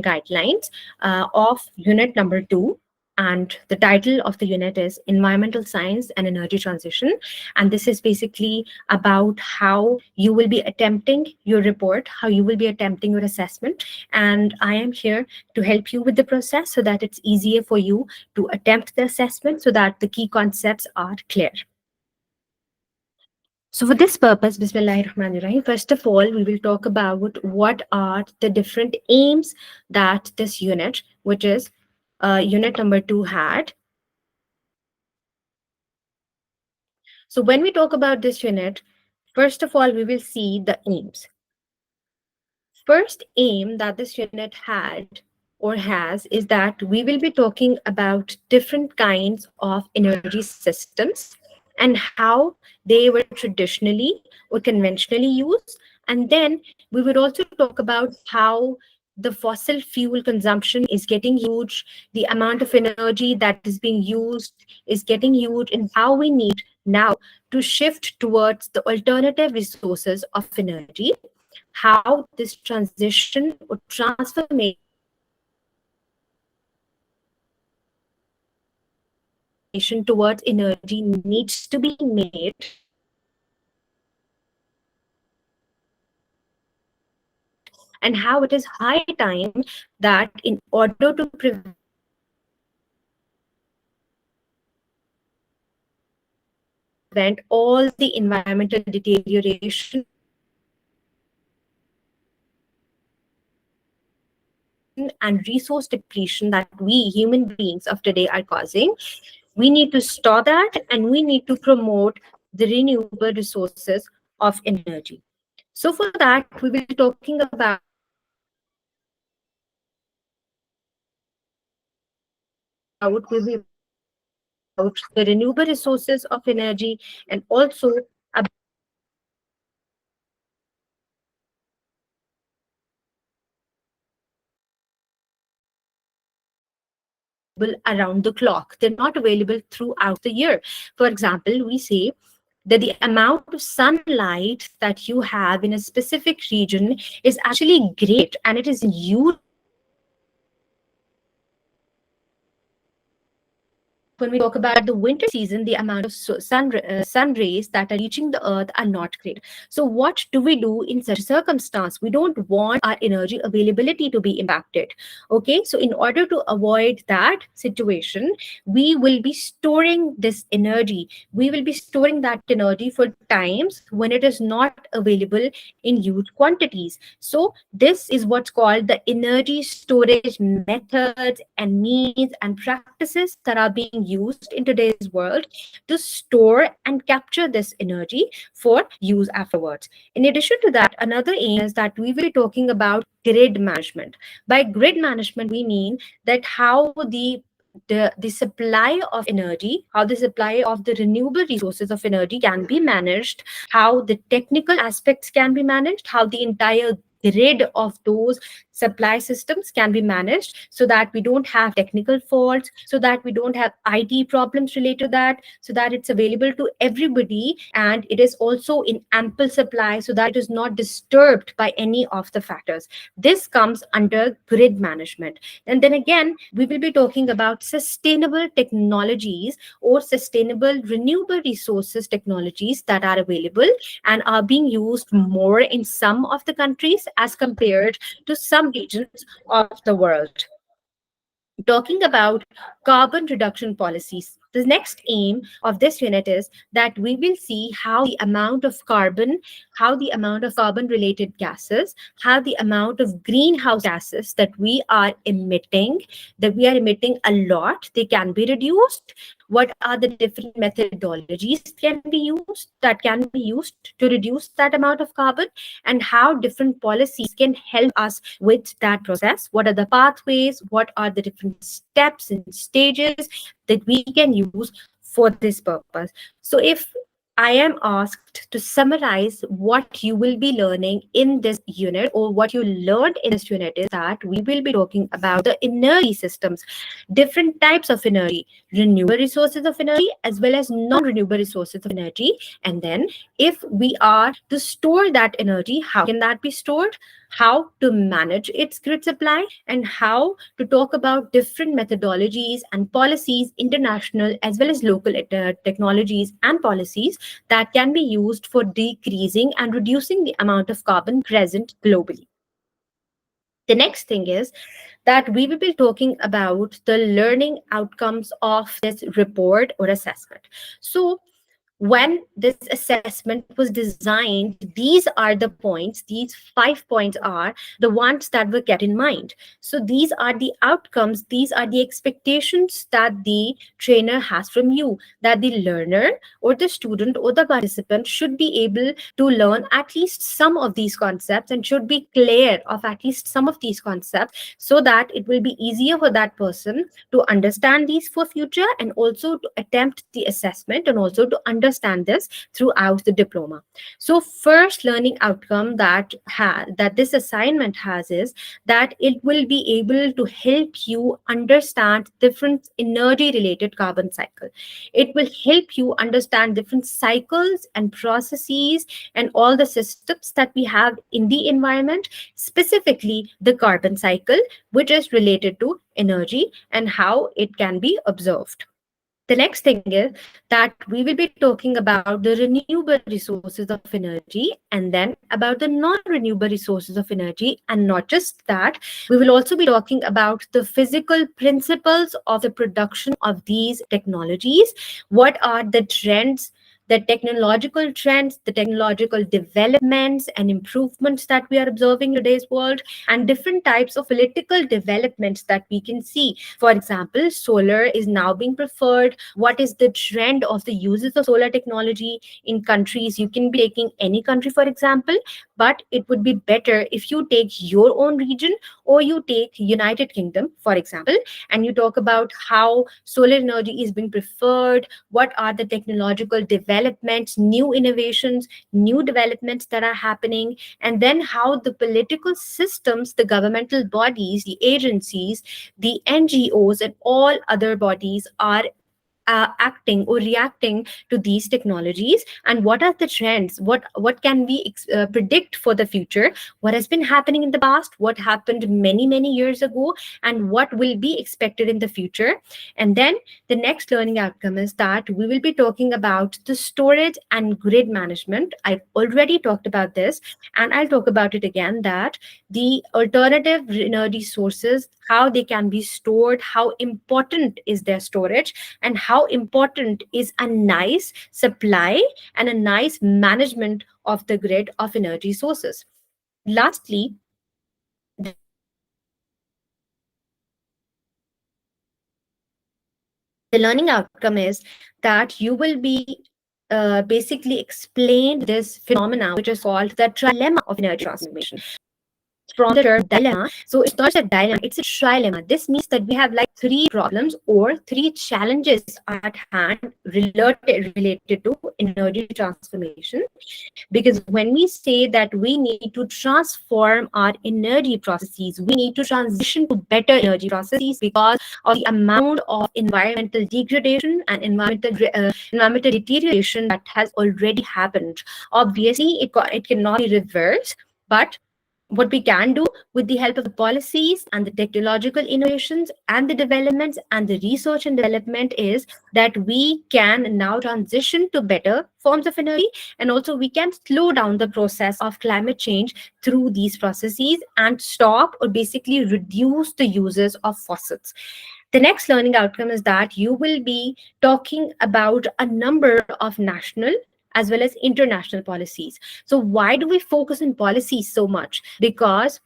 guidelines of unit number 2. And the title of the unit is Environmental Science and Energy Transition. And this is basically about how you will be attempting your report, how you will be attempting your assessment. And I am here to help you with the process so that it's easier for you to attempt the assessment so that the key concepts are clear. So for this purpose, Bismillahirrahmanirrahim, first of all, we will talk about what are the different aims that this unit, which is unit number 2, had. So when we talk about this unit, first of all, we will see the aims. First aim that this unit had or has is that we will be talking about different kinds of energy systems and how they were traditionally or conventionally used. And then we would also talk about how the fossil fuel consumption is getting huge, the amount of energy that is being used is getting huge, and how we need now to shift towards the alternative resources of energy, how this transition or transformation towards energy needs to be made, and how it is high time that in order to prevent all the environmental deterioration and resource depletion that we human beings of today are causing, we need to stop that and we need to promote the renewable resources of energy. So for that, we will be talking about the renewable resources of energy and also around the clock. They're not available throughout the year. For example, we say that the amount of sunlight that you have in a specific region is actually great and it is used. When we talk about the winter season, the amount of sun rays that are reaching the earth are not great. So what do we do in such a circumstance? We don't want our energy availability to be impacted. Okay, so in order to avoid that situation, we will be storing this energy. We will be storing that energy for times when it is not available in huge quantities. So this is what's called the energy storage methods and means and practices that are being used in today's world to store and capture this energy for use afterwards. In addition to that, another aim is that we will be talking about grid management. By grid management, we mean that how the supply of energy, how the supply of the renewable resources of energy can be managed, how the technical aspects can be managed, how the entire grid of those supply systems can be managed so that we don't have technical faults, so that we don't have IT problems related to that, so that it's available to everybody and it is also in ample supply so that it is not disturbed by any of the factors. This comes under grid management. And then again, we will be talking about sustainable technologies or sustainable renewable resources technologies that are available and are being used more in some of the countries as compared to some regions of the world. Talking about carbon reduction policies, the next aim of this unit is that we will see how the amount of carbon, how the amount of carbon related gases, how the amount of greenhouse gases that we are emitting a lot, they can be reduced. What are the different methodologies that can be used to reduce that amount of carbon, and how different policies can help us with that process? What are the pathways? What are the different steps and stages that we can use for this purpose? So if I am asked to summarize what you will be learning in this unit, or what you learned in this unit, is that we will be talking about the energy systems, different types of energy, renewable resources of energy as well as non-renewable resources of energy. And then if we are to store that energy, how can that be stored? how to manage its grid supply, and how to talk about different methodologies and policies, international as well as local technologies and policies that can be used for decreasing and reducing the amount of carbon present globally. The next thing is that we will be talking about the learning outcomes of this report or assessment. So, when this assessment was designed, these are the points, these 5 points are the ones that were kept in mind. So these are the outcomes, these are the expectations that the trainer has from you, that the learner or the student or the participant should be able to learn at least some of these concepts and should be clear of at least some of these concepts, so that it will be easier for that person to understand these for future, and also to attempt the assessment, and also to understand this throughout the diploma. So first learning outcome that this assignment has is that it will be able to help you understand different energy related carbon cycle. It will help you understand different cycles and processes and all the systems that we have in the environment, specifically the carbon cycle, which is related to energy and how it can be observed. The next thing is that we will be talking about the renewable resources of energy, and then about the non-renewable resources of energy. And not just that, we will also be talking about the physical principles of the production of these technologies. What are the trends, the technological trends, the technological developments and improvements that we are observing in today's world, and different types of political developments that we can see. For example, solar is now being preferred. What is the trend of the uses of solar technology in countries? You can be taking any country, for example, but it would be better if you take your own region, or you take United Kingdom, for example, and you talk about how solar energy is being preferred, what are the technological developments, new innovations, new developments that are happening, and then how the political systems, the governmental bodies, the agencies, the NGOs, and all other bodies are acting or reacting to these technologies, and what are the trends, what can we predict for the future, what has been happening in the past, what happened many years ago, and what will be expected in the future. And then the next learning outcome is that we will be talking about the storage and grid management. I've already talked about this, and I'll talk about it again, that the alternative energy sources, how they can be stored, how important is their storage, and how important is a nice supply and a nice management of the grid of energy sources. Lastly, the learning outcome is that you will be basically explained this phenomena, which is called the trilemma of energy transformation. From the term dilemma, so it's not just a dilemma, it's a trilemma. This means that we have like three problems or three challenges at hand related to energy transformation. Because when we say that we need to transform our energy processes, we need to transition to better energy processes because of the amount of environmental degradation and environmental deterioration that has already happened. Obviously, it cannot be reversed, but what we can do with the help of the policies and the technological innovations and the developments and the research and development is that we can now transition to better forms of energy, and also we can slow down the process of climate change through these processes and stop or basically reduce the uses of fossils. The next learning outcome is that you will be talking about a number of national as well as international policies. So, why do we focus on policies so much? Because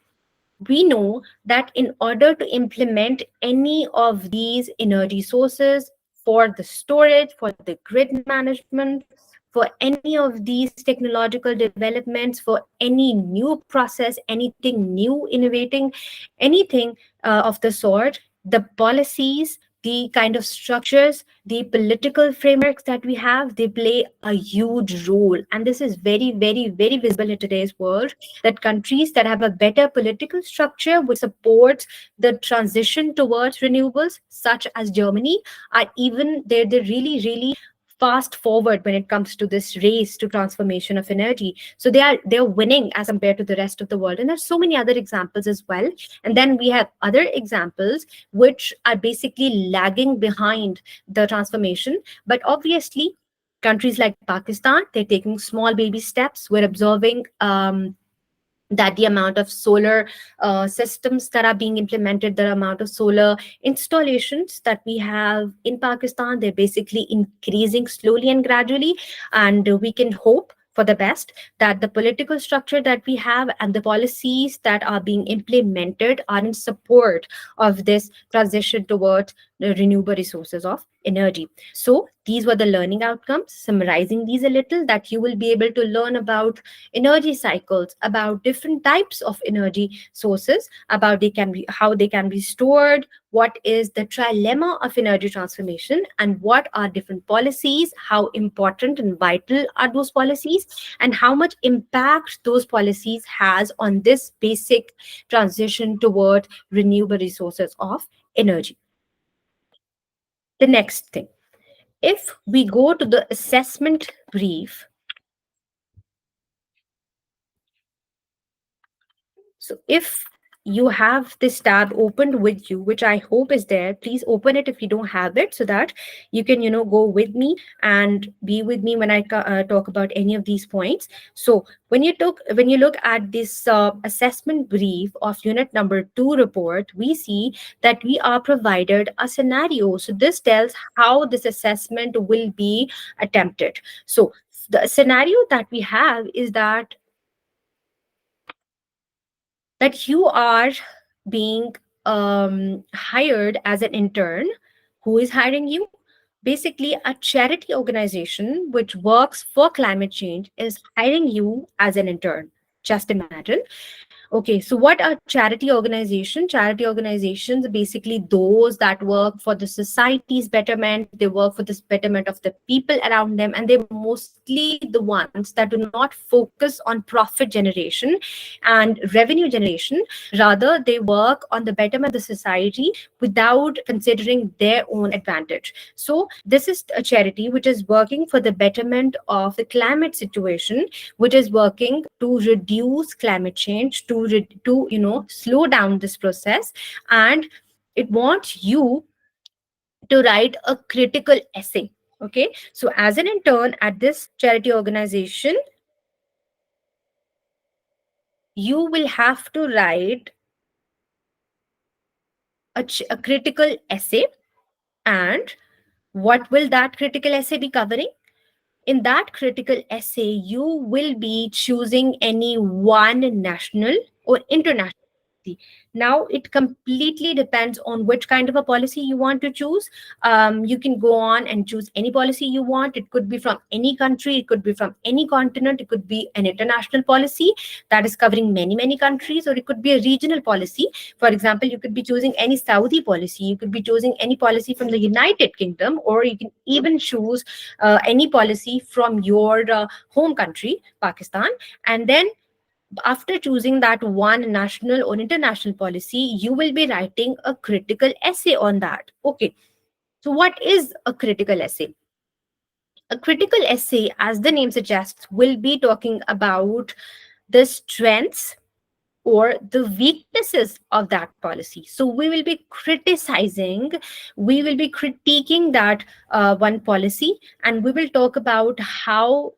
we know that in order to implement any of these energy sources for the storage, for the grid management, for any of these technological developments, for any new process, anything new innovating, anything of the sort, the policies, the kind of structures, the political frameworks that we have, they play a huge role. And this is very visible in today's world, that countries that have a better political structure which supports the transition towards renewables, such as Germany, are even they're really fast forward when it comes to this race to transformation of energy. So they're winning as compared to the rest of the world. And there's so many other examples as well. And then we have other examples which are basically lagging behind the transformation. But obviously, countries like Pakistan, they're taking small baby steps. We're observing that the amount of solar systems that are being implemented, the amount of solar installations that we have in Pakistan, they're basically increasing slowly and gradually. And we can hope for the best that the political structure that we have and the policies that are being implemented are in support of this transition towards the renewable resources of energy. So these were the learning outcomes. Summarizing these a little, that you will be able to learn about energy cycles, about different types of energy sources, about how they can be stored, what is the trilemma of energy transformation, and what are different policies, how important and vital are those policies, and how much impact those policies has on this basic transition toward renewable resources of energy. The next thing, if we go to the assessment brief, so if you have this tab opened with you, which I hope is there, please open it if you don't have it, so that you can, go with me and be with me when I talk about any of these points. So when you look at this assessment brief of unit number 2 report, we see that we are provided a scenario. So this tells how this assessment will be attempted. So the scenario that we have is that you are being hired as an intern. Who is hiring you? Basically, a charity organization which works for climate change is hiring you as an intern. Just imagine. Okay, so what are charity organizations? Charity organizations are basically those that work for the society's betterment. They work for the betterment of the people around them, and they're mostly the ones that do not focus on profit generation and revenue generation. Rather, they work on the betterment of the society without considering their own advantage. So this is a charity which is working for the betterment of the climate situation, which is working to reduce climate change, to slow down this process. And it wants you to write a critical essay. Okay, so as an intern at this charity organization, you will have to write a critical essay. And what will that critical essay be covering? In that critical essay, you will be choosing any one national or international policy. Now, it completely depends on which kind of a policy you want to choose. You can go on and choose any policy you want. It could be from any country, it could be from any continent, it could be an international policy that is covering many, many countries, or it could be a regional policy. For example, you could be choosing any Saudi policy, you could be choosing any policy from the United Kingdom, or you can even choose any policy from your home country, Pakistan. And then after choosing that one national or international policy, you will be writing a critical essay on that. Okay, so what is a critical essay? A critical essay, as the name suggests, will be talking about the strengths or the weaknesses of that policy. So we will be criticizing, we will be critiquing that one policy, and we will talk about how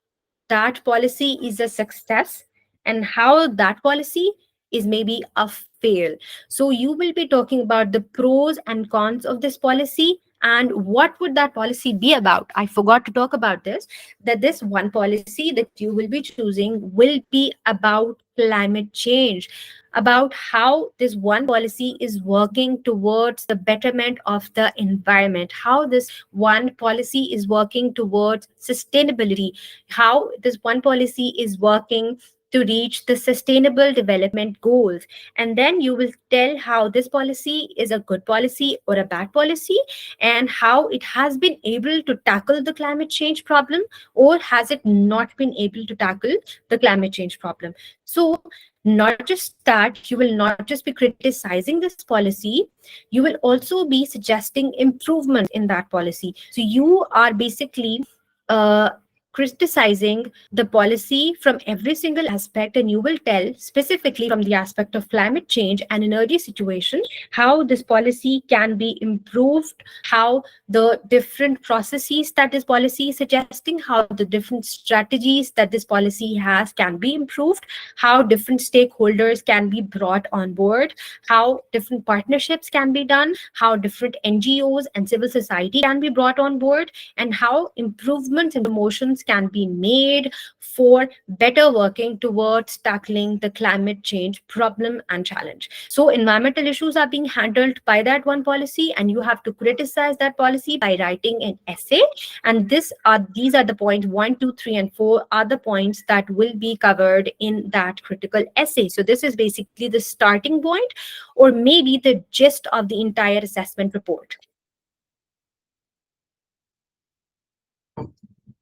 that policy is a success and how that policy is maybe a fail. So you will be talking about the pros and cons of this policy, and what would that policy be about. I forgot to talk about this, that this one policy that you will be choosing will be about climate change, about how this one policy is working towards the betterment of the environment, how this one policy is working towards sustainability, how this one policy is working to reach the sustainable development goals. And then you will tell how this policy is a good policy or a bad policy, and how it has been able to tackle the climate change problem, or has it not been able to tackle the climate change problem. So not just that, you will not just be criticizing this policy, you will also be suggesting improvement in that policy. So you are basically uh, criticizing the policy from every single aspect, and you will tell specifically from the aspect of climate change and energy situation how this policy can be improved, how the different processes that this policy is suggesting, how the different strategies that this policy has can be improved, how different stakeholders can be brought on board, how different partnerships can be done, how different NGOs and civil society can be brought on board, and how improvements and promotions can be made for better working towards tackling the climate change problem and challenge. So environmental issues are being handled by that one policy, and you have to criticize that policy by writing an essay. And these are the points 1, 2, 3, and 4 are the points that will be covered in that critical essay. So this is basically the starting point, or maybe the gist of the entire assessment report.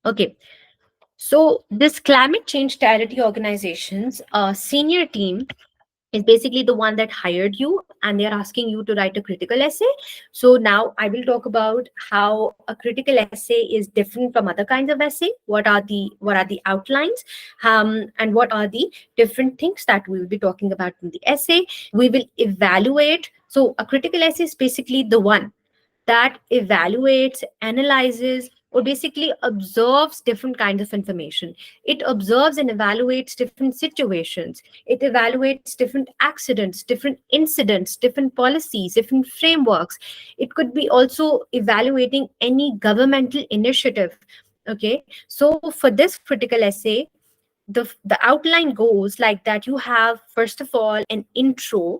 Okay, so this climate change charity organization's senior team is basically the one that hired you, and they're asking you to write a critical essay. So now I will talk about how a critical essay is different from other kinds of essay. What are the outlines, and what are the different things that we will be talking about in the essay. We will evaluate. So a critical essay is basically the one that evaluates, analyzes, or basically observes different kinds of information. It observes and evaluates different situations. It evaluates different accidents, different incidents, different policies, different frameworks. It could be also evaluating any governmental initiative. Okay, so for this critical essay, the outline goes like that. You have, first of all, an introduction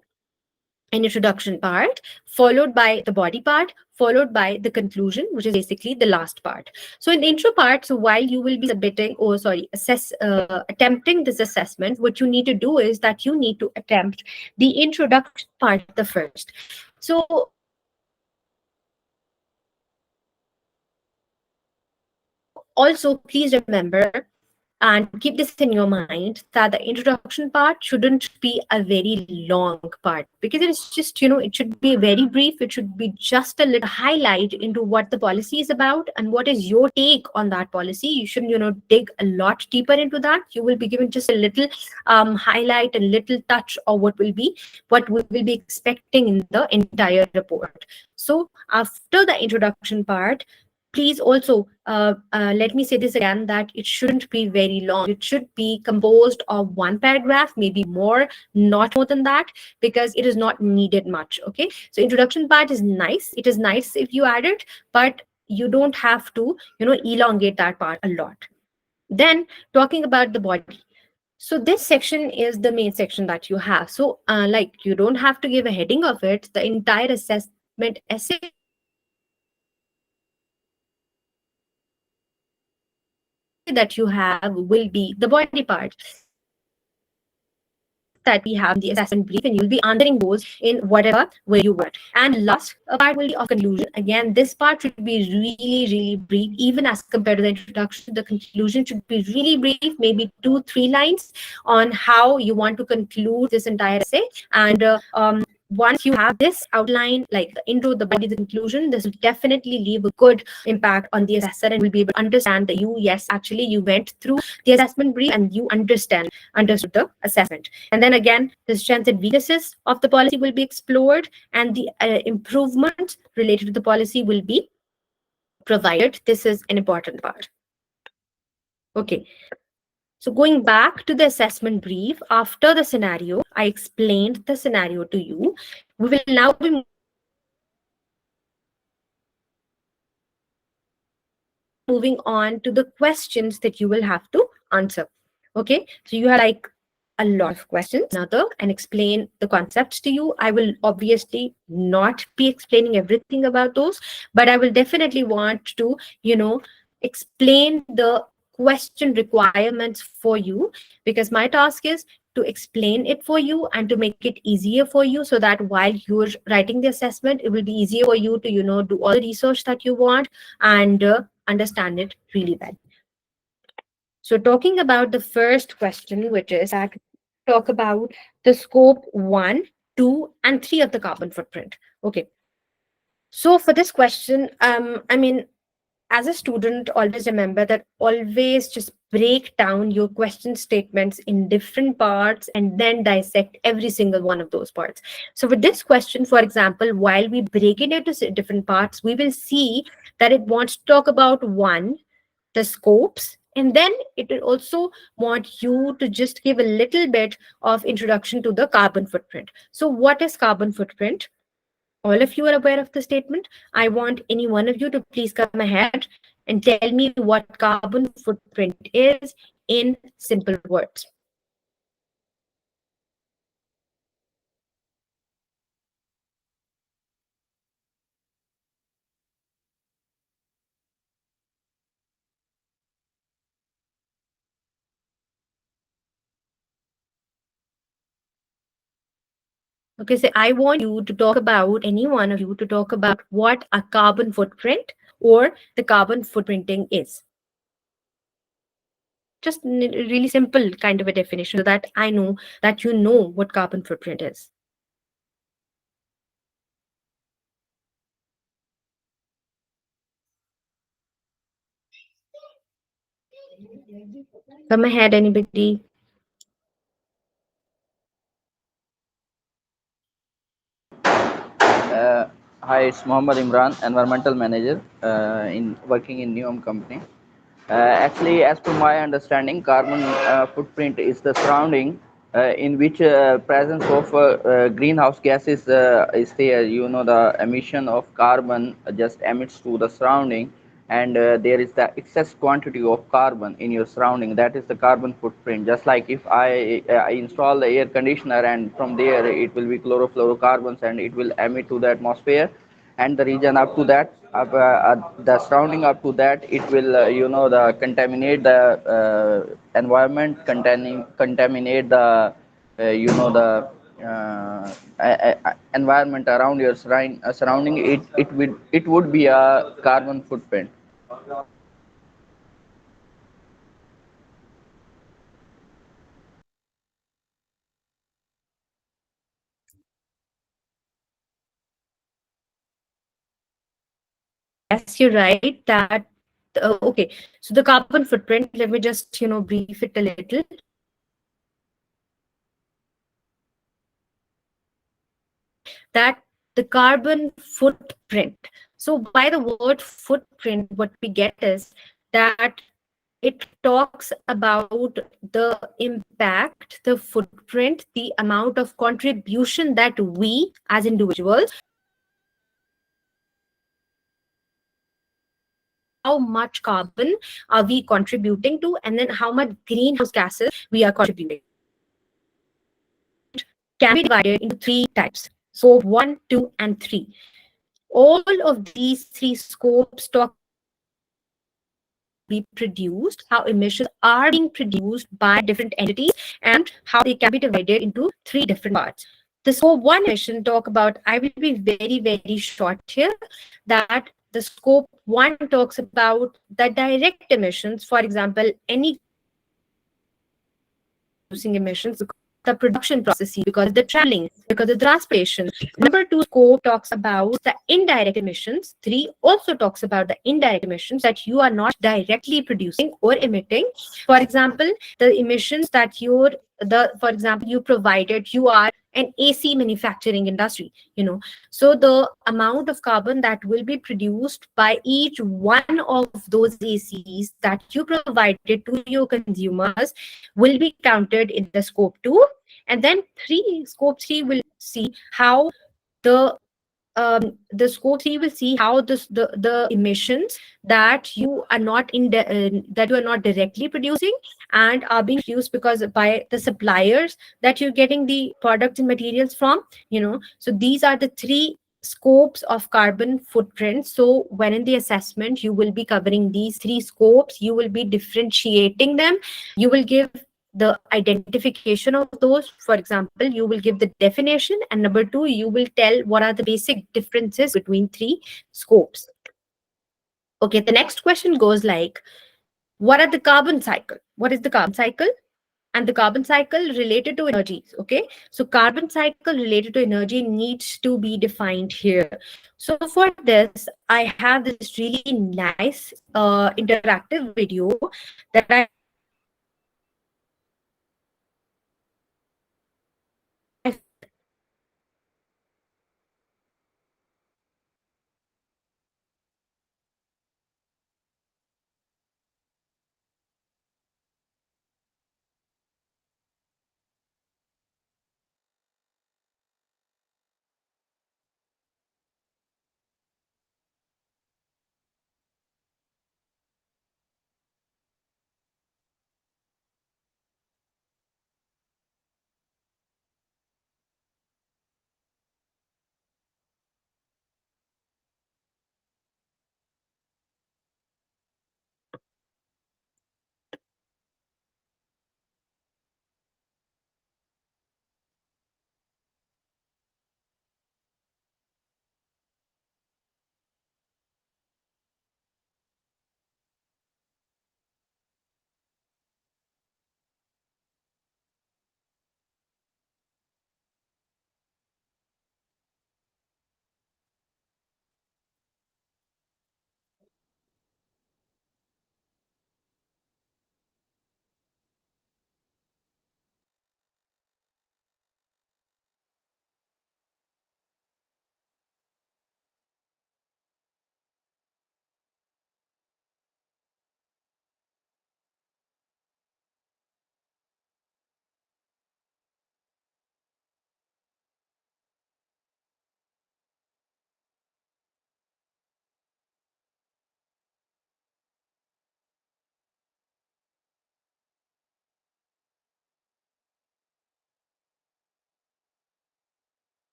part, followed by the body part, followed by the conclusion, which is basically the last part. So in the intro part, so while you will be submitting, or sorry, attempting this assessment, what you need to do is that you need to attempt the introduction part the first. So also, please remember and keep this in your mind that the introduction part shouldn't be a very long part, because it is just, it should be very brief. It should be just a little highlight into what the policy is about and what is your take on that policy. You shouldn't, dig a lot deeper into that. You will be given just a little highlight, a little touch of what we will be expecting in the entire report. So after the introduction part, please also let me say this again, that it shouldn't be very long. It should be composed of one paragraph, maybe more, not more than that, because it is not needed much. Okay, so introduction part is nice. It is nice if you add it, but you don't have to, elongate that part a lot. Then talking about the body. So this section is the main section that you have. So like, you don't have to give a heading of it. The entire assessment essay that you have will be the body part. So the body part is the questions that we have in the assessment brief, and you'll be answering those in whatever way you want. And last part will be of conclusion. Again, this part should be really, really brief, even as compared to the introduction. The conclusion should be really brief, maybe 2-3 lines on how you want to conclude this entire essay. And once you have this outline, like the intro, the body, the conclusion, this will definitely leave a good impact on the assessor, and will be able to understand that yes, actually you went through the assessment brief and you understood the assessment. And then again, the strengths and weaknesses of the policy will be explored, and the improvements related to the policy will be provided. This is an important part. Okay. So going back to the assessment brief, after the scenario, I explained the scenario to you. We will now be moving on to the questions that you will have to answer. Okay, so you have like a lot of questions. Now go ahead and another and explain the concepts to you. I will obviously not be explaining everything about those, but I will definitely want to, explain the question requirements for you, because my task is to explain it for you and to make it easier for you, so that while you're writing the assessment, it will be easier for you to, do all the research that you want and understand it really well. So talking about the first question, which is that talk about the scope 1, 2, and 3 of the carbon footprint. Okay. So for this question, as a student, always remember that always just break down your question statements in different parts and then dissect every single one of those parts. So with this question, for example, while we break it into different parts, we will see that it wants to talk about one, the scopes, and then it will also want you to just give a little bit of introduction to the carbon footprint. So what is carbon footprint? All of you are aware of the statement. I want any one of you to please come ahead and tell me what carbon footprint is in simple words. Okay, so I want you to talk about, any one of you to talk about what a carbon footprint or the carbon footprinting is. Just really simple kind of a definition so that I know that you know what carbon footprint is. Come ahead, anybody. Uh, Hi, it's Mohammed Imran, environmental manager in working in Neom company. Actually, as per my understanding, carbon footprint is the surrounding in which presence of greenhouse gases is there. You know, the emission of carbon just emits to the surrounding, and there is the excess quantity of carbon in your surrounding. That is the carbon footprint. Just like if I install the air conditioner, and from there it will be chlorofluorocarbons, and it will emit to the atmosphere, and the region up to that the surrounding up to that, it will the contaminate the environment, contaminate the the environment around your surrounding. It would be a carbon footprint. Yes, you're right that okay. So the carbon footprint, let me just brief it a little. That the carbon footprint. So by the word footprint, what we get is that it talks about the impact, the footprint, the amount of contribution that we as individuals, how much carbon are we contributing to, and then how much greenhouse gases we are contributing. Can be divided into three types: scope 1, 2, and 3. All of these three scopes talk be produced, how emissions are being produced by different entities, and how they can be divided into three different parts. The scope 1 emission talk about, I will be very, very short here, that the scope 1 talks about the direct emissions, for example, any reducing emissions because the production processes, because the traveling, because of the transportation. Number 2 scope talks about the indirect emissions. 3 also talks about the indirect emissions that you are not directly producing or emitting. For example, the emissions that for example, you provided, you are an AC manufacturing industry, so the amount of carbon that will be produced by each one of those ACs that you provided to your consumers will be counted in the scope 2. And then scope 3 will see how the the scope 3 will see how the emissions that you are not that you are not directly producing and are being produced because by the suppliers that you're getting the products and materials from. So these are the three scopes of carbon footprint. So when in the assessment you will be covering these three scopes, you will be differentiating them, you will give the identification of those. For example, you will give the definition, and number 2, you will tell what are the basic differences between three scopes. Okay, the next question goes like, what are the carbon cycle? What is the carbon cycle? and the carbon cycle related to energy. Okay, so carbon cycle related to energy needs to be defined here. So for this, I have this really nice interactive video that I felt that you should watch. So this video is called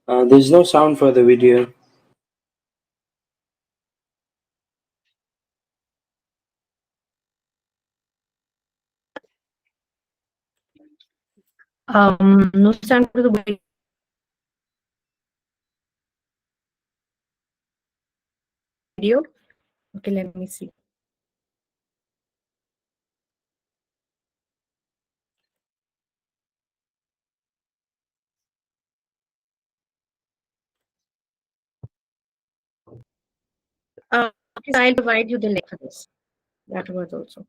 There's no sound for the video. No sound for the video. Okay, let me see. Okay, so I'll provide you the link for this. That was also.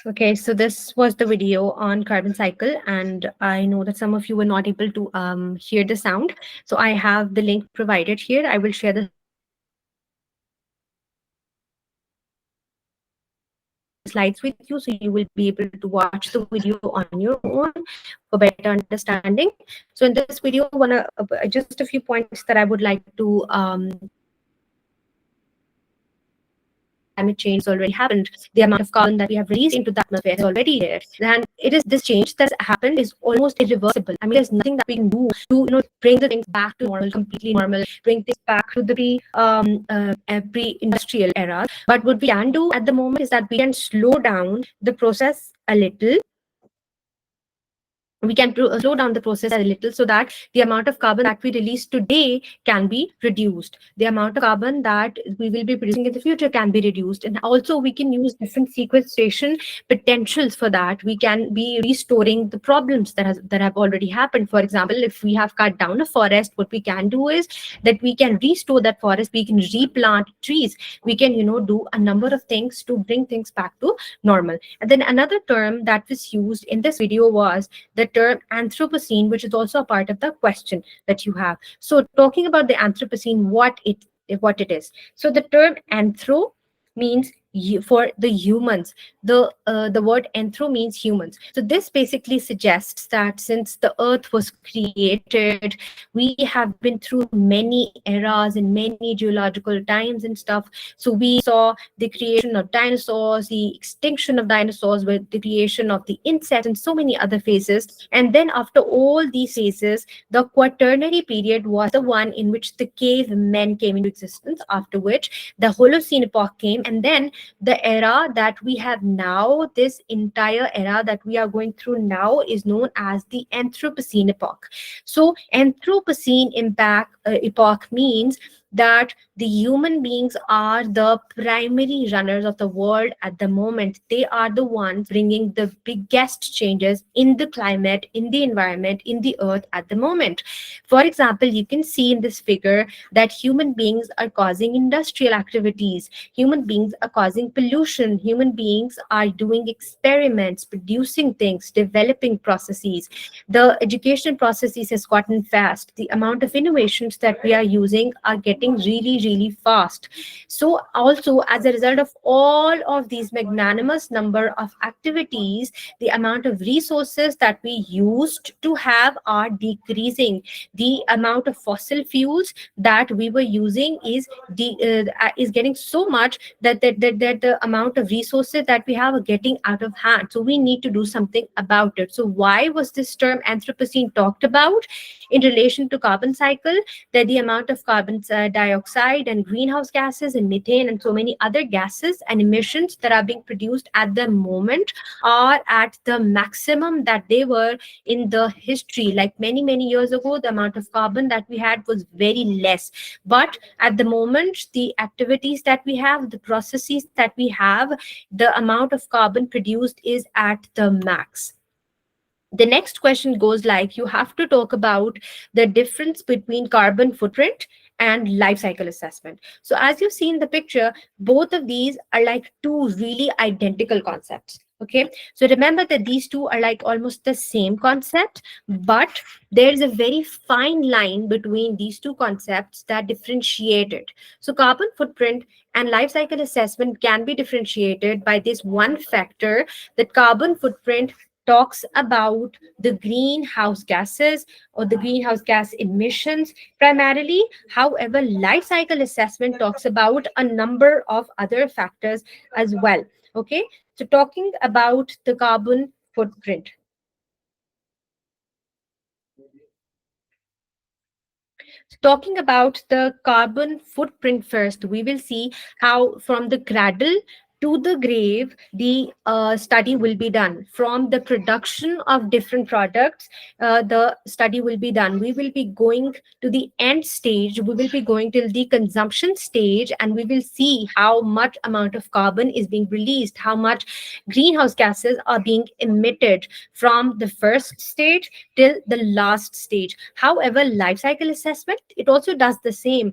Okay, so this was the video on carbon cycle, and I know that some of you were not able to hear the sound. So I have the link provided here. I will share the slides with you, so you will be able to watch the video on your own for better understanding. So in this video, one just a few points that I would like to mention is that climate change has already happened. The amount of carbon that we have released into the atmosphere is already there, and it is this change that has happened is almost irreversible. I mean, there's nothing that we can do to bring the things back to normal, completely normal, bring things back to the pre-industrial era. But what we can do at the moment is that we can slow down the process a little. We can slow down the process a little, so that the amount of carbon that we release today can be reduced, the amount of carbon that we will be producing in the future can be reduced, and also we can use different sequestration potentials. For that, we can be restoring the problems that have already happened. For example, if we have cut down a forest, what we can do is that we can restore that forest, we can replant trees, we can do a number of things to bring things back to normal. And then another term that was used in this video was the term Anthropocene, which is also a part of the question that you have. So talking about the Anthropocene, what it is. So the term anthro means for the humans. The word anthro means humans. So this basically suggests that since the earth was created, we have been through many eras and many geological times and stuff. So we saw the creation of dinosaurs, the extinction of dinosaurs, with the creation of the insects and so many other phases. And then after all these phases, the quaternary period was the one in which the cavemen came into existence, after which the Holocene epoch came. And then the era that we have now, this entire era that we are going through now, is known as the Anthropocene epoch. So Anthropocene epoch means that the human beings are the primary runners of the world at the moment. They are the ones bringing the biggest changes in the climate, in the environment, in the earth at the moment. For example, you can see in this figure that human beings are causing industrial activities, human beings are causing pollution, human beings are doing experiments, producing things, developing processes. The education processes has gotten fast, the amount of innovations that we are using are getting really fast. So also, as a result of all of these magnanimous number of activities, the amount of resources that we used to have are decreasing. The amount of fossil fuels that we were using is getting so much that the amount of resources that we have are getting out of hand. So we need to do something about it. So why was this term Anthropocene talked about in relation to carbon cycle? That the amount of carbon dioxide and greenhouse gases and methane and so many other gases and emissions that are being produced at the moment are at the maximum that they were in the history. Like many years ago, the amount of carbon that we had was very less, but at the moment, the activities that we have, the processes that we have, the amount of carbon produced is at the max. The next question goes like, you have to talk about the difference between carbon footprint and life cycle assessment. So as you see in the picture, both of these are like two really identical concepts. Okay, so remember that these two are like almost the same concept, but there's a very fine line between these two concepts that differentiate it. So carbon footprint and life cycle assessment can be differentiated by this one factor, that carbon footprint talks about the greenhouse gases or the greenhouse gas emissions primarily. However, life cycle assessment talks about a number of other factors as well. Okay, so talking about the carbon footprint. Talking about the carbon footprint first, we will see how from the cradle to the grave, the study will be done. From the production of different products, the study will be done. We will be going to the end stage. We will be going till the consumption stage, and we will see how much amount of carbon is being released, how much greenhouse gases are being emitted from the first stage till the last stage. However, life cycle assessment, it also does the same.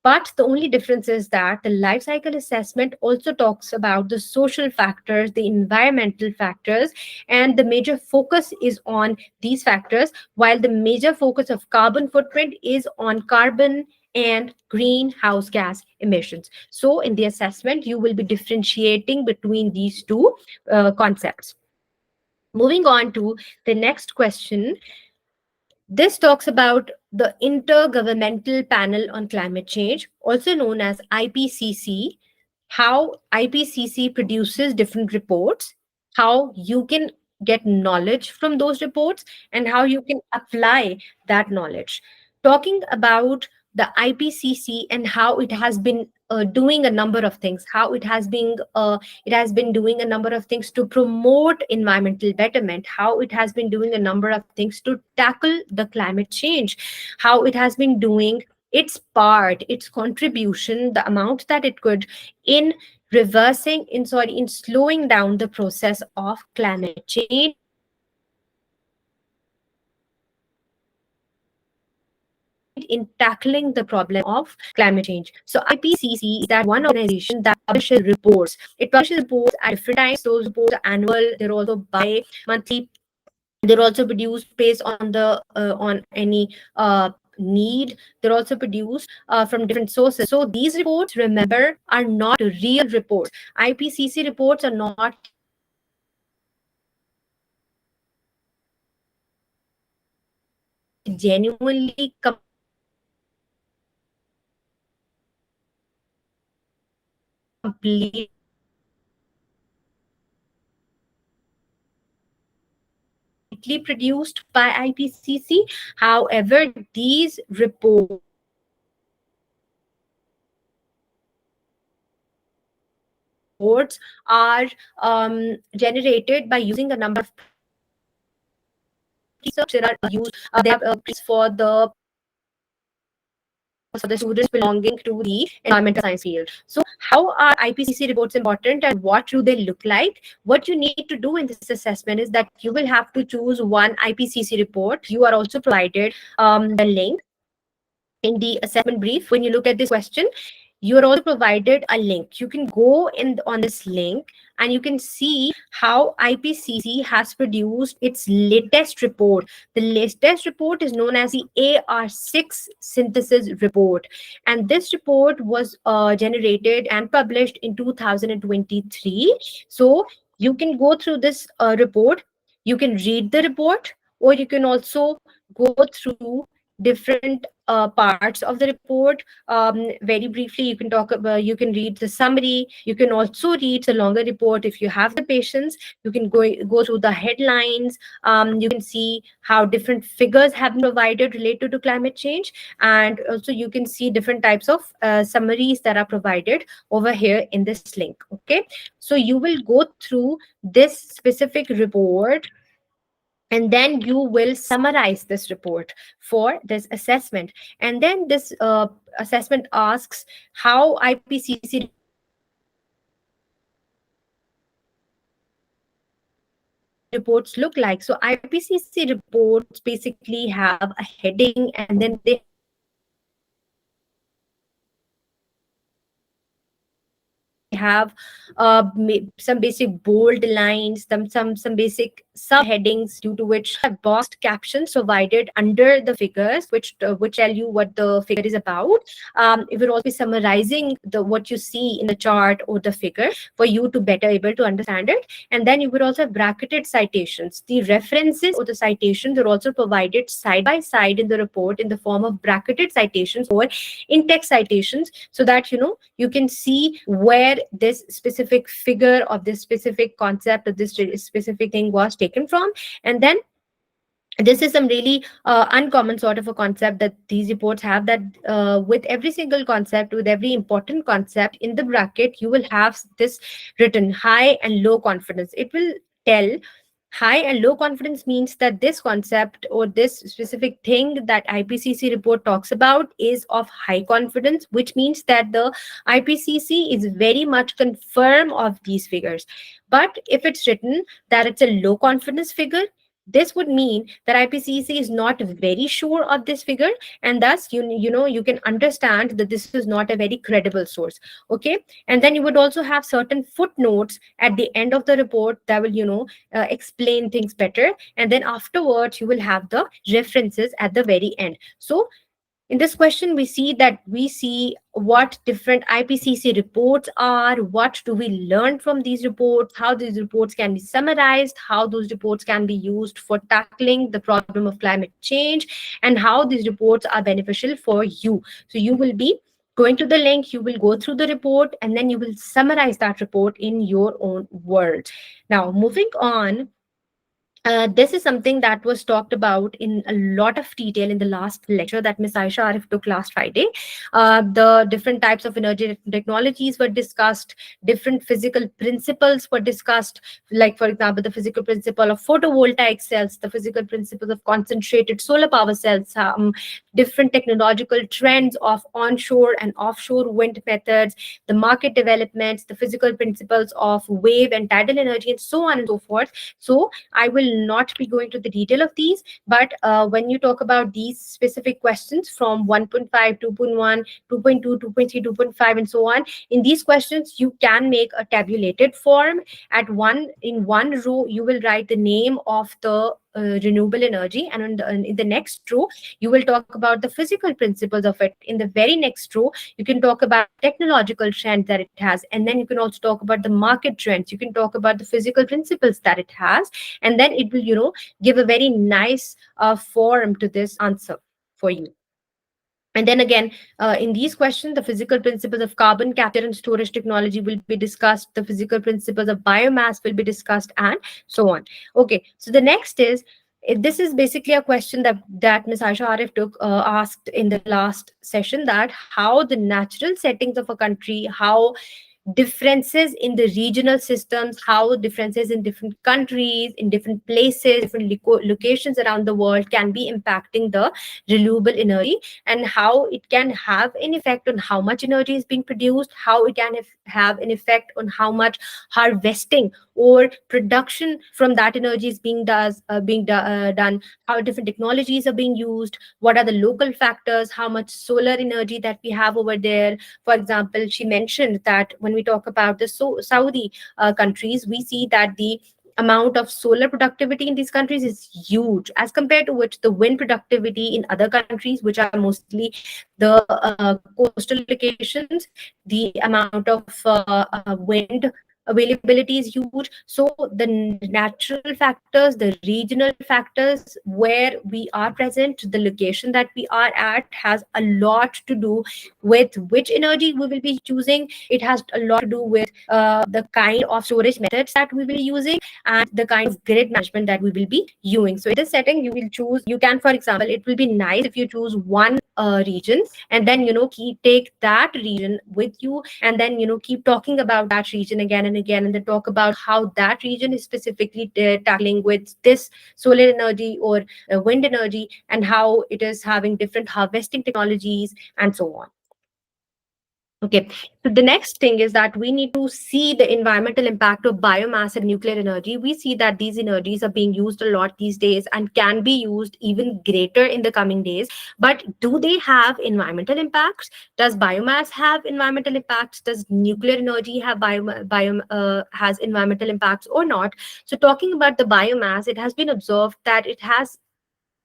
But the only difference is that the life cycle assessment also talks about the social factors, the environmental factors, and the major focus is on these factors, while the major focus of carbon footprint is on carbon and greenhouse gas emissions. So, in the assessment, you will be differentiating between these two concepts. Moving on to the next question, this talks about the Intergovernmental Panel on Climate Change, also known as IPCC, how IPCC produces different reports, how you can get knowledge from those reports, and how you can apply that knowledge. Talking about the IPCC and how it has been doing a number of things, how it has been doing a number of things to promote environmental betterment, how it has been doing a number of things to tackle the climate change, how it has been doing its part, its contribution, the amount that it could in in slowing down the process of climate change, in tackling the problem of climate change. So IPCC is that one organization that publishes reports. It publishes reports at different times. Those reports are annual, they're also bi-monthly, they're also produced based on the on any need. They're also produced from different sources. So these reports, remember, are not real reports. IPCC reports are not genuinely completed reports. IPCC reports are reports that are genuinely completed completely produced by IPCC. However, these reports are generated by using a number of primary sources. There are used for the students belonging to the environmental science field. So, how are IPCC reports important and what do they look like? What you need to do in this assessment is that you will have to choose one IPCC report. You are also provided the link in the assessment brief. When you look at this question, you are also provided a link. You can go in on this link and you can see how IPCC has produced its latest report. The latest report is known as the AR6 synthesis report, and this report was generated and published in 2023. So you can go through this report, you can read the report, or you can also go through different parts of the report. Very briefly, you can talk about, you can read the summary, you can also read the longer report if you have the patience. You can go through the headlines. You can see how different figures have been provided related to climate change, and also you can see different types of summaries that are provided over here in this link. Okay, so you will go through this specific report, and then you will summarize this report for this assessment. And then this assessment asks how IPCC reports look like. So IPCC reports basically have a heading, and then they have some basic bold lines, some basic subheadings, due to which have boxed captions provided under the figures, which tell you what the figure is about. It will also be summarizing the what you see in the chart or the figure for you to better able to understand it. And then you would also have bracketed citations. The references or the citations are also provided side by side in the report in the form of bracketed citations or in-text citations, so that you can see where this specific figure of this specific concept of this specific thing was taken from. And then this is some really uncommon sort of a concept that these reports have, that with every single concept, with every important concept in the bracket, you will have this written: high and low confidence. It will tell high and low confidence means that this concept or this specific thing that IPCC report talks about is of high confidence, which means that the IPCC is very much confirm of these figures. But if it's written that it's a low confidence figure, This would mean that IPCC is not very sure of this figure, and thus you can understand that this is not a very credible source. Okay, and then you would also have certain footnotes at the end of the report that will explain things better, and then afterwards you will have the references at the very end. So in this question, we see what different IPCC reports are, what do we learn from these reports, how these reports can be summarized, how those reports can be used for tackling the problem of climate change, and how these reports are beneficial for you. So you will be going to the link, you will go through the report, and then you will summarize that report in your own words. Now, moving on, this is something that was talked about in a lot of detail in the last lecture that Ms. Aisha Arif took last Friday. The different types of energy technologies were discussed, different physical principles were discussed, like, for example, the physical principle of photovoltaic cells, the physical principles of concentrated solar power cells, different technological trends of onshore and offshore wind methods, the market developments, the physical principles of wave and tidal energy, and so on and so forth. So I will not be going to the detail of these, but when you talk about these specific questions from 1.5, 2.1, 2.2, 2.3, 2.5, and so on, in these questions, you can make a tabulated form. In one row, you will write the name of the renewable energy, and in the next row, you will talk about the physical principles of it. In the very next row, you can talk about the technological trends that it has, and then you can also talk about the market trends. You can talk about the physical principles that it has, and then it will give a very nice form to this answer for you. And then again, in these questions, the physical principles of carbon capture and storage technology will be discussed, the physical principles of biomass will be discussed, and so on. Okay, so the next is, this is basically a question that Ms. Aisha Arif took asked in the last session, that how the natural settings of a country, how differences in the regional systems, how differences in different countries, in different places, different locations around the world can be impacting the renewable energy, and how it can have an effect on how much energy is being produced, how it can have an effect on how much harvesting or production from that energy is done, how different technologies are being used, what are the local factors, how much solar energy that we have over there. For example, she mentioned that when we talk about the Saudi countries, we see that the amount of solar productivity in these countries is huge, as compared to which the wind productivity in other countries, which are mostly the coastal locations, the amount of wind availability is huge. So the natural factors, the regional factors where we are present, the location that we are at, has a lot to do with which energy we will be choosing. It has a lot to do with the kind of storage methods that we will be using, and the kind of grid management that we will be using. So in this setting, you will choose, you can, for example, it will be nice if you choose one region, and then take that region with you, and then keep talking about that region again and again, and then talk about how that region is specifically tackling with this solar energy or wind energy, and how it is having different harvesting technologies, and so on. Okay, so the next thing is that we need to see the environmental impact of biomass and nuclear energy. We see that these energies are being used a lot these days and can be used even greater in the coming days. But do they have environmental impacts? Does biomass have environmental impacts? Does nuclear energy have has environmental impacts or not? So talking about the biomass, it has been observed that it has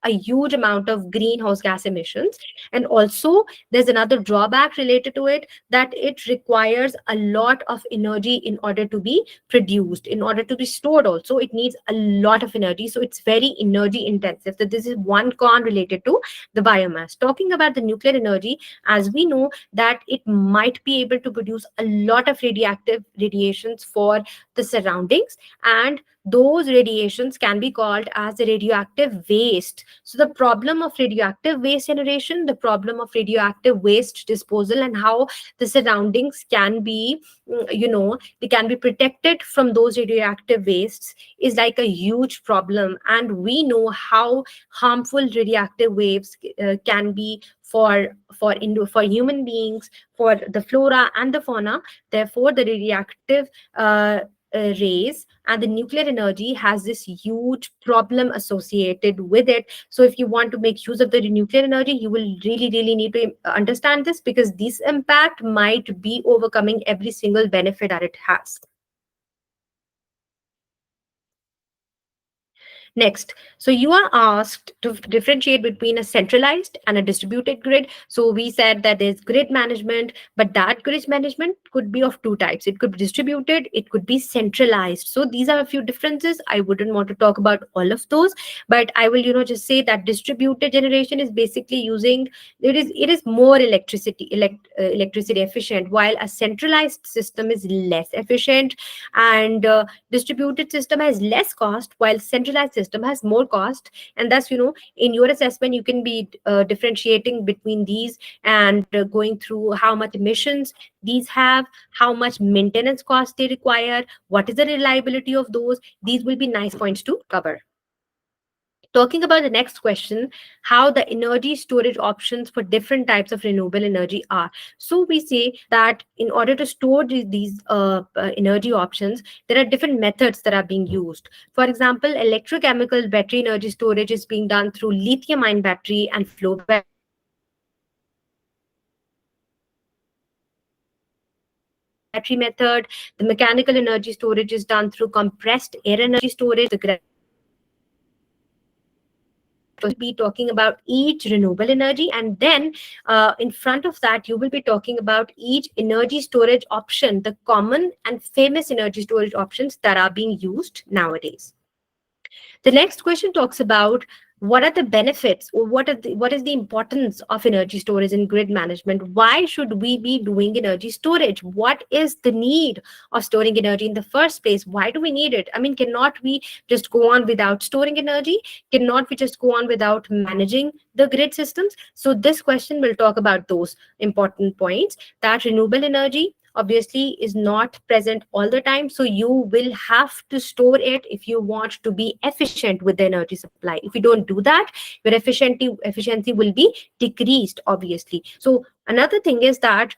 a huge amount of greenhouse gas emissions, and also there's another drawback related to it, that it requires a lot of energy in order to be produced, in order to be stored. Also, it needs a lot of energy, so it's very energy intensive. So this is one con related to the biomass. Talking about the nuclear energy, as we know that it might be able to produce a lot of radioactive radiations for the surroundings, and those radiations can be called as radioactive waste. So the problem of radioactive waste generation, the problem of radioactive waste disposal, and how the surroundings can be, they can be protected from those radioactive wastes, is like a huge problem. And we know how harmful radioactive waves can be for human beings, for the flora and the fauna. Therefore, the radioactive rays, and the nuclear energy has this huge problem associated with it. So if you want to make use of the nuclear energy, you will really need to understand this, because this impact might be overcoming every single benefit that it has. Next, so you are asked to differentiate between a centralized and a distributed grid. So we said that there's grid management, but that grid management could be of two types. It could be distributed, it could be centralized. So these are a few differences. I wouldn't want to talk about all of those, but I will, just say that distributed generation is basically using, it is more electricity efficient, while a centralized system is less efficient. And distributed system has less cost, while centralized system has more cost. And thus, in your assessment, you can be differentiating between these, and going through how much emissions these have, how much maintenance cost they require, what is the reliability of those. These will be nice points to cover. Talking about the next question, how the energy storage options for different types of renewable energy are. So we say that in order to store these energy options, there are different methods that are being used. For example, electrochemical battery energy storage is being done through lithium ion battery and flow battery method. The mechanical energy storage is being done through graphite method and solid state battery method. The mechanical energy storage is done through compressed air energy storage, the graphite method, and the solid state battery method. So we will be talking about each renewable energy, and then in front of that, you will be talking about each energy storage option, the common and famous energy storage options that are being used nowadays. The next question talks about what are the benefits, or what is the importance of energy storage in grid management. Why should we be doing energy storage? What is the need of storing energy in the first place? Why do we need it? I mean, cannot we just go on without storing energy? Cannot we just go on without managing the grid systems? So this question will talk about those important points, that renewable energy obviously is not present all the time, so you will have to store it if you want to be efficient with the energy supply. If you don't do that, your efficiency will be decreased, obviously. So another thing is that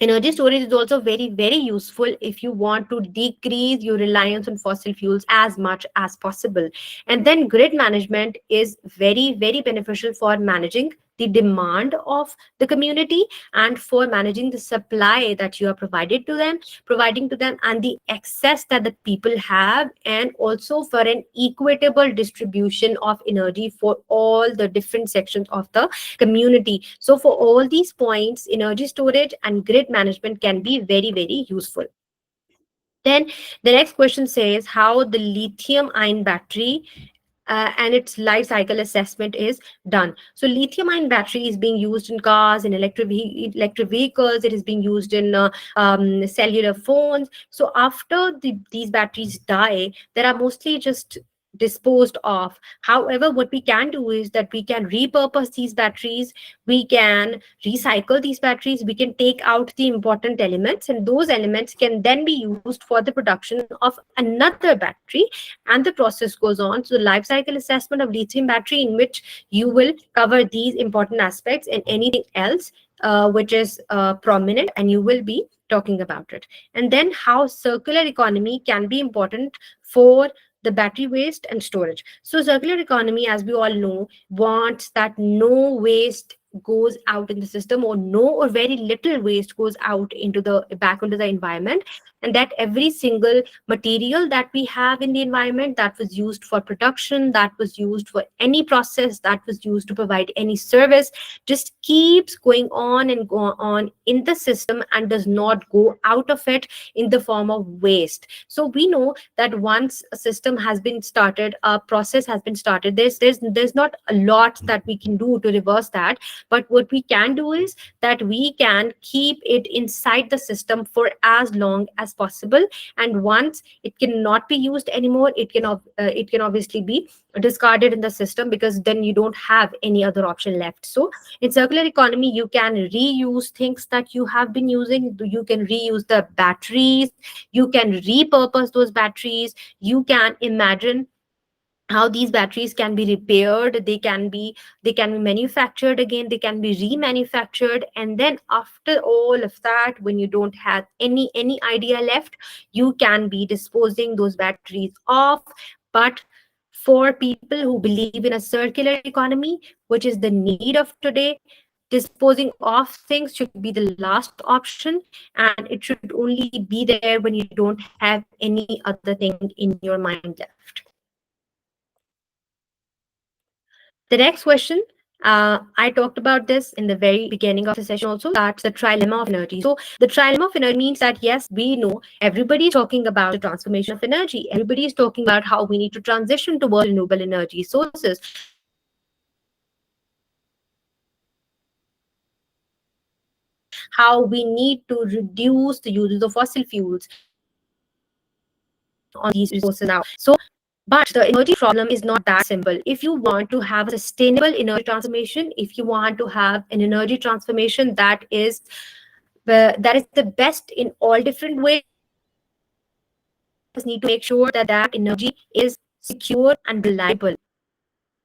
energy storage is also very useful if you want to decrease your reliance on fossil fuels as much as possible. And then grid management is very beneficial for managing the demand of the community, and for managing the supply that you are providing to them, and the access that the people have, and also for an equitable distribution of energy for all the different sections of the community. So for all these points, energy storage and grid management can be very useful. Then the next question says how the lithium ion battery and its life cycle assessment is done. So lithium ion battery is being used in cars, in electric vehicles. It is being used in cellular phones. So after these batteries die, there are mostly just disposed of. However, what we can do is that we can repurpose these batteries, we can recycle these batteries, we can take out the important elements, and those elements can then be used for the production of another battery, and the process goes on. So the life cycle assessment of lithium battery, in which you will cover these important aspects and anything else which is prominent, and you will be talking about it. And then how circular economy can be important for the battery waste and storage. So circular economy, as we all know, wants that no waste goes out in the system, or no or very little waste goes out into the back into the environment, and that every single material that we have in the environment, that was used for production, that was used for any process, that was used to provide any service, just keeps going on and go on in the system, and does not go out of it in the form of waste. So we know that once a system has been started, a process has been started, there's not a lot that we can do to reverse that. But what we can do is that we can keep it inside the system for as long as possible, and once it cannot be used anymore, it can obviously be discarded in the system, because then you don't have any other option left. So in circular economy, you can reuse things that you have been using. You can reuse the batteries, you can repurpose those batteries, you can imagine how these batteries can be repaired, they can be manufactured again, they can be remanufactured, and then after all of that, when you don't have any idea left, you can be disposing those batteries off. But for people who believe in a circular economy, which is the need of today, disposing off things should be the last option, and it should only be there when you don't have any other thing in your mind left. The next question, I talked about this in the very beginning of the session also, that's the trilemma of energy. So the trilemma of energy means that yes, we know everybody is talking about the transformation of energy. Everybody is talking about how we need to transition towards renewable energy sources, how we need to reduce the uses of fossil fuels, how we need to reduce the dependency on these resources now. So but the energy problem is not that simple. If you want to have a sustainable energy transformation, if you want to have an energy transformation that is that is the best in all different ways, then you just need to make sure that that energy is secure and reliable,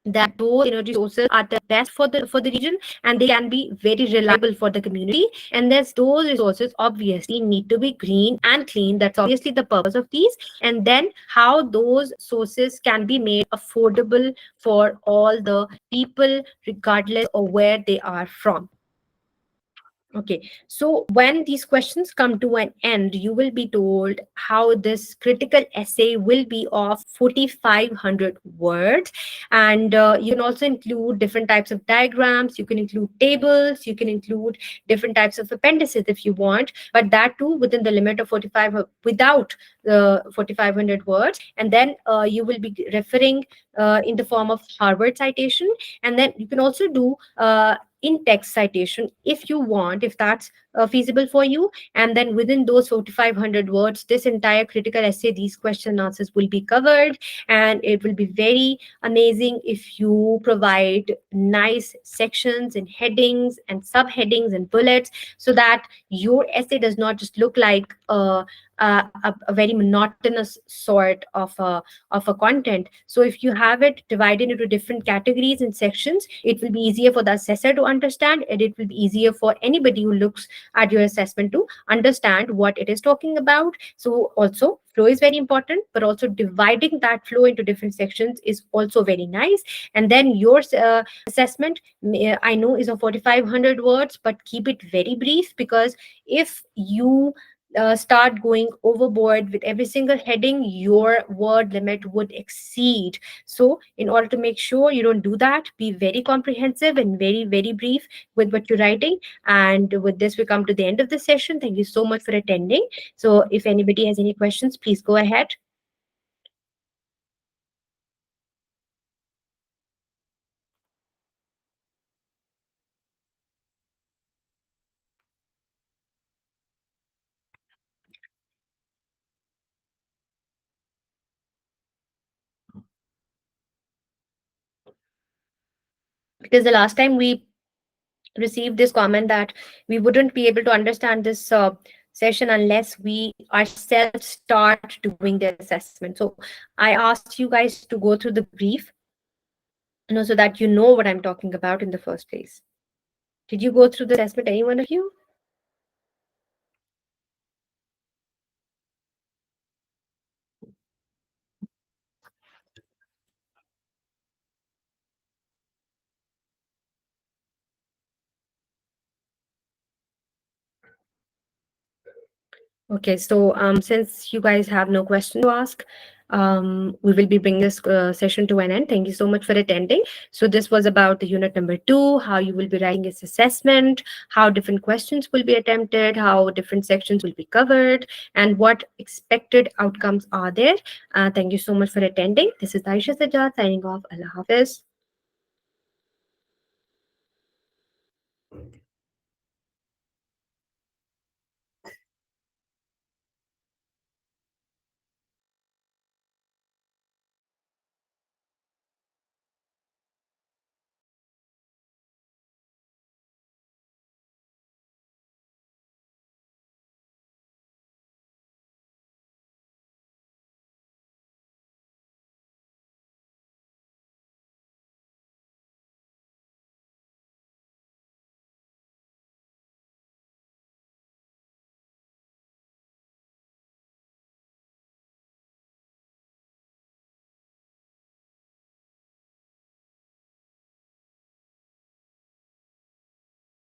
that those energy sources are the best for the region, and they can be very reliable for the community. And those resources obviously need to be green and clean. That's obviously the purpose of these. And then how those sources can be made affordable for all the people, regardless of where they are from. Okay, so when these questions come to an end, you will be told how this critical essay will be of 4,500 words. And you can also include different types of diagrams, you can include tables, you can include different types of appendices if you want, but that too within the limit of 45, without the 4,500 words. And then you will be referring in the form of Harvard citation. And then you can also do in text citation if you want, if that's feasible for you. And then within those 4,500 words, this entire critical essay, these question and answers will be covered. And it will be very amazing if you provide nice sections and headings and subheadings and bullets, so that your essay does not just look like a very monotonous sort of a content. So if you have it divided into different categories and sections, it will be easier for the assessor to understand, and it will be easier for anybody who looks at your assessment to understand what it is talking about. So also flow is very important, but also dividing that flow into different sections is also very nice. And then your assessment, I know, is of 4,500 words, but keep it very brief, because if you start going overboard with every single heading, your word limit would exceed. So in order to make sure you don't do that, be very comprehensive and very, very brief with what you're writing. And with this, we come to the end of the session. Thank you so much for attending. So if anybody has any questions, please go ahead. Because the last time we received this comment that we wouldn't be able to understand this session unless we ourselves start doing the assessment. So I asked you guys to go through the brief, so that you know what I'm talking about in the first place. Did you go through the assessment, any one of you? Okay, so since you guys have no question to ask, we will be bringing this session to an end. Thank you so much for attending. So this was about the unit number 2, how you will be writing this assessment, how different questions will be attempted, how different sections will be covered, and what expected outcomes are there. Thank you so much for attending. This is Aisha Sajjad signing off. Allah Hafiz.